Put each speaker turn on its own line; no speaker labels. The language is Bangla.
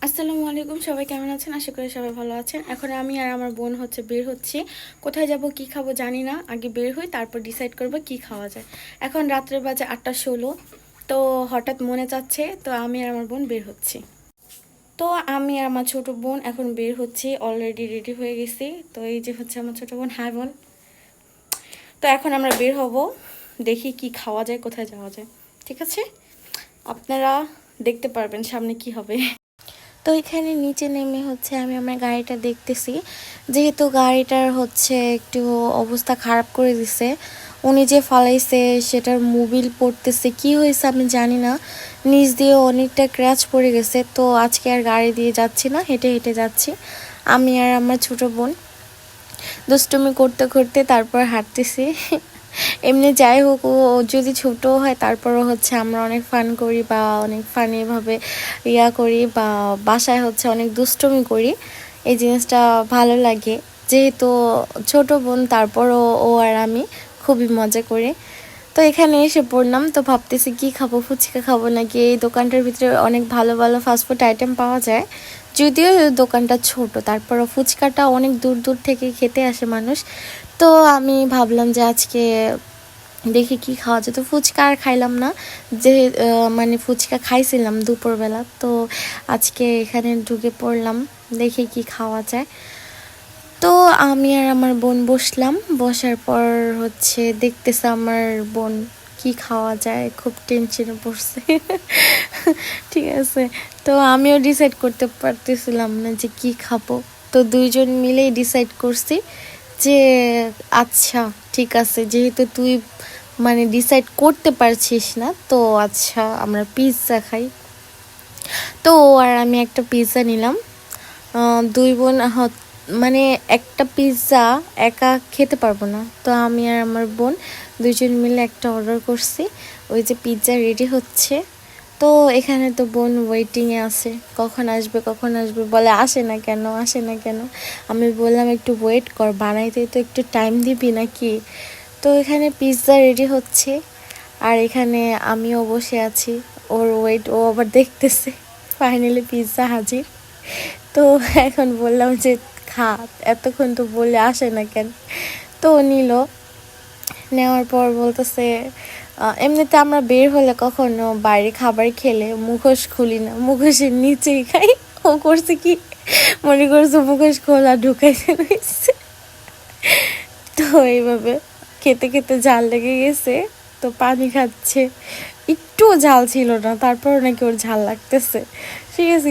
আসসালামু আলাইকুম, সবাই কেমন আছেন? আশা করি সবাই ভালো আছেন। এখন আমি আর আমার বোন বের হচ্ছি। কোথায় যাব, কি খাবো জানি না। আগে বের হই, তারপর ডিসাইড করব কি খাওয়া যায়। এখন রাত্রের বাজে 8:16। তো হঠাৎ মনে চাচ্ছে, তো আমি আর আমার বোন বের হচ্ছি। তো আমি আর আমার ছোট বোন এখন বের হচ্ছি, অলরেডি রেডি হয়ে গেছি। তো এই যে হচ্ছে আমার ছোট বোন। হাই বোন। তো এখন আমরা বের হব, দেখি কি খাওয়া যায়, কোথায় যাওয়া যায়। ঠিক আছে, আপনারা দেখতে পারবেন সামনে কি হবে। তো এখানে নিচে নেমে আমি আমার গাড়িটা দেখতেছি, যেহেতু গাড়িটার একটু অবস্থা খারাপ করে দিছে। উনি যে ফালাইছে সেটার মোবিল পড়তেছে, কি হয়েছে আমি জানি না। নিচ দিয়ে অনেকটা ক্র্যাচ পড়ে গেছে। তো আজকে আর গাড়ি দিয়ে যাচ্ছি না, হেঁটে হেঁটে যাচ্ছি আমি আর আমার ছোট বোন। দুষ্টুমি করতে করতে তারপর হাঁটতেছি। এমনি যাই হোক, ও যদি ছোট হয় তারপরও আমরা অনেক ফান করি বা অনেক ফানিভাবে করি, বা বাসায় অনেক দুষ্টুমি করি। এই জিনিসটা ভালো লাগে, যেহেতু ছোট বোন তারপরও ও আর আমি খুবই মজা করি। তো এখানে এসে পড়লাম, তো ভাবতেছি কি খাবো, ফুচকা খাবো নাকি। এই দোকানটার ভিতরে অনেক ভালো ভালো ফাস্টফুড আইটেম পাওয়া যায়, যদিও দোকানটা ছোট, তারপরও ফুচকাটা অনেক দূর দূর থেকে খেতে আসে মানুষ। তো আমি ভাবলাম যে আজকে দেখি কি খাওয়া যেত। ফুচকা আর খাইলাম না, যে মানে ফুচকা খাইছিলাম দুপুরবেলা। তো আজকে এখানে ঢুকে পড়লাম, দেখি কি খাওয়া যায়। তো আমি আর আমার বোন বসলাম, বসার পর দেখতেছে আমার বোন কি খাওয়া যায়, খুব টেনশনে পড়ছে। ঠিক আছে, তো আমিও ডিসাইড করতে পারতেছিলাম না যে কি খাবো। তো দুইজন মিলেই ডিসাইড করছি যে আচ্ছা ঠিক আছে, যেহেতু তুই ডিসাইড করতে পারছিস না, তো আচ্ছা আমরা পিৎজা খাই। তো আর আমি একটা পিৎজা নিলাম। দুই বোন একটা পিৎজা একা খেতে পারবো না, তো আমি আর আমার বোন দুইজন মিলে একটা অর্ডার করছি। ওই যে পিৎজা রেডি হচ্ছে। তো এখানে তো বোন ওয়েটিংয়ে আছে, কখন আসবে কখন আসবে বলে, আসে না কেন আসে না কেন। আমি বললাম একটু ওয়েট কর, বানাইতে তো একটু টাইম দিবি নাকি। তো এখানে পিৎজা রেডি হচ্ছে, আর এখানে আমিও বসে আছি, ওর ওয়েট ও আবার দেখতেছে। ফাইনালি পিৎজা হাজির। তো এখন বললাম যে খা, এতক্ষণ তো বলে আসে না কেন। তো নিল, নেওয়ার পর বলতেছে এমনিতে আমরা বের হলে কখনো বাইরে খাবার খেলে মুখোশ খুলি না, মুখোশের নিচেই খাই। ও করছে কি, মনে করছে মুখোশ খোলা ঢুকাইতে রয়েছে। তো এইভাবে খেতে খেতে ঝাল লেগে গেছে, তো পানি খাচ্ছে। একটু ঝাল ছিল না, তারপর নাকি ওর ঝাল লাগতেছে। ঠিক আছে।